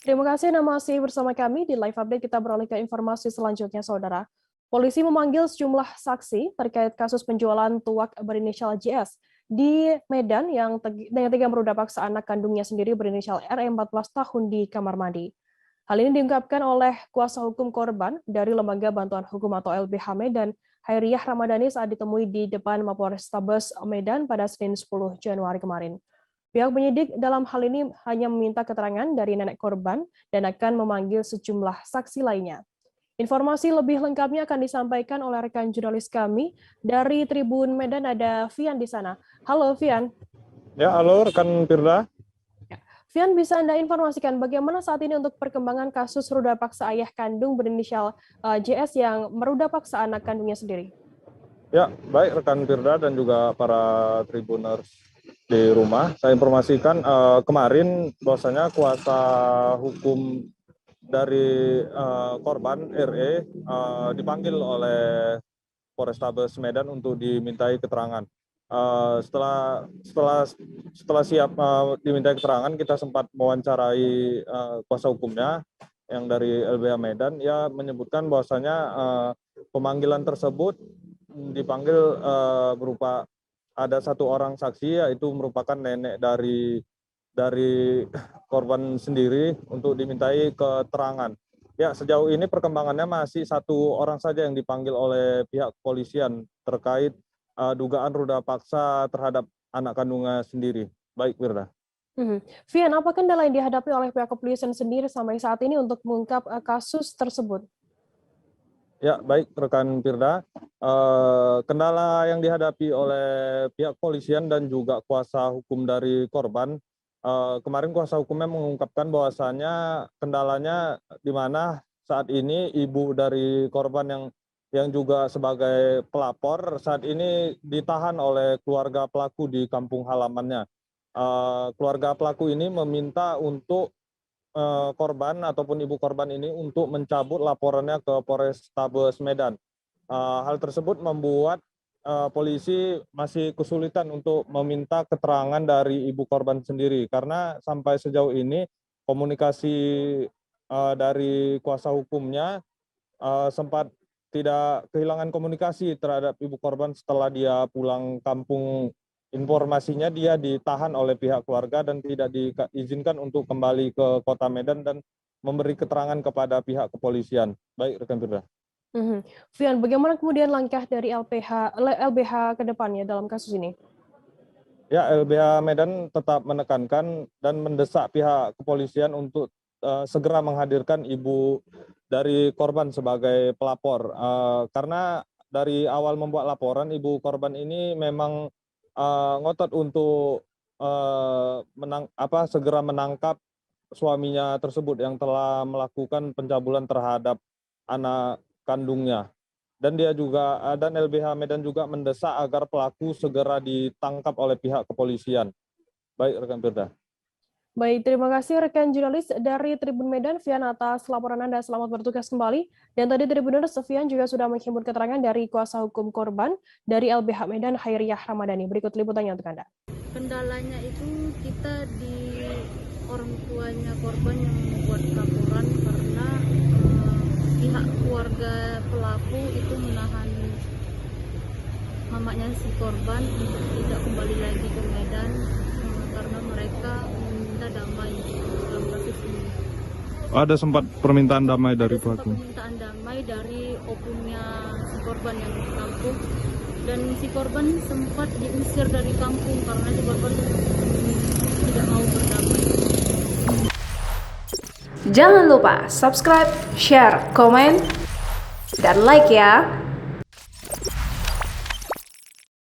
Terima kasih Anda masih bersama kami di Live Update. Kita beralih ke informasi selanjutnya, Saudara. Polisi memanggil sejumlah saksi terkait kasus penjualan tuak berinisial JS di Medan yang tega meruda paksa anak kandungnya sendiri berinisial R 14 tahun di kamar mandi. Hal ini diungkapkan oleh kuasa hukum korban dari Lembaga Bantuan Hukum atau LBH Medan, Hairiyah Ramadhani saat ditemui di depan Mapolrestabes Medan pada Senin 10 Januari kemarin. Pihak penyidik dalam hal ini hanya meminta keterangan dari nenek korban dan akan memanggil sejumlah saksi lainnya. Informasi lebih lengkapnya akan disampaikan oleh rekan jurnalis kami dari Tribun Medan, ada Vian di sana. Halo Vian. Ya, halo rekan Firda. Vian, bisa Anda informasikan bagaimana saat ini untuk perkembangan kasus ruda paksa ayah kandung berinisial JS yang meruda paksa anak kandungnya sendiri? Ya, baik rekan Firda dan juga para Tribuners di rumah. Saya informasikan kemarin bahwasanya kuasa hukum dari korban RE dipanggil oleh Polrestabes Medan untuk dimintai keterangan. Setelah siap dimintai keterangan, kita sempat mewawancarai kuasa hukumnya yang dari LBH Medan. Ia menyebutkan bahwasanya pemanggilan tersebut dipanggil berupa ada satu orang saksi, yaitu merupakan nenek dari korban sendiri untuk dimintai keterangan. Ya, sejauh ini perkembangannya masih satu orang saja yang dipanggil oleh pihak kepolisian terkait dugaan ruda paksa terhadap anak kandungnya sendiri. Baik, Wirda. Vian, apa kendala yang dihadapi oleh pihak kepolisian sendiri sampai saat ini untuk mengungkap kasus tersebut? Ya, baik rekan Firda. Kendala yang dihadapi oleh pihak kepolisian dan juga kuasa hukum dari korban, kemarin kuasa hukumnya mengungkapkan bahwasannya kendalanya di mana saat ini ibu dari korban yang juga sebagai pelapor saat ini ditahan oleh keluarga pelaku di kampung halamannya. Keluarga pelaku ini meminta untuk korban ataupun ibu korban ini untuk mencabut laporannya ke Polrestabes Medan. Hal tersebut membuat polisi masih kesulitan untuk meminta keterangan dari ibu korban sendiri karena sampai sejauh ini komunikasi dari kuasa hukumnya sempat tidak kehilangan komunikasi terhadap ibu korban setelah dia pulang kampung. Informasinya dia ditahan oleh pihak keluarga dan tidak diizinkan untuk kembali ke kota Medan dan memberi keterangan kepada pihak kepolisian. Baik, rekan Firda. Vian, bagaimana kemudian langkah dari LBH ke depannya dalam kasus ini? Ya, LBH Medan tetap menekankan dan mendesak pihak kepolisian untuk segera menghadirkan ibu dari korban sebagai pelapor. Karena dari awal membuat laporan, ibu korban ini memang ngotot untuk segera menangkap suaminya tersebut yang telah melakukan pencabulan terhadap anak kandungnya. Dan LBH Medan juga mendesak agar pelaku segera ditangkap oleh pihak kepolisian. Baik, rekan Firda. Baik, terima kasih rekan jurnalis dari Tribun Medan, Vian, atas laporan Anda. Selamat bertugas kembali. Dan tadi Tribuners, Vian juga sudah menghimpun keterangan dari kuasa hukum korban dari LBH Medan, Hairiyah Ramadhani. Berikut liputannya untuk Anda. Kendalanya itu kita di orang tuanya korban yang membuat laporan karena pihak keluarga pelaku itu menahan mamanya si korban untuk tidak kembali lagi ke Medan karena mereka meminta damai dalam kasus ini. Ada sempat permintaan damai dari pelaku? Permintaan damai dari opungnya si korban yang di kampung, dan si korban sempat diusir dari kampung karena si korban tidak mau berdamai. Jangan lupa subscribe, share, komen, dan like ya!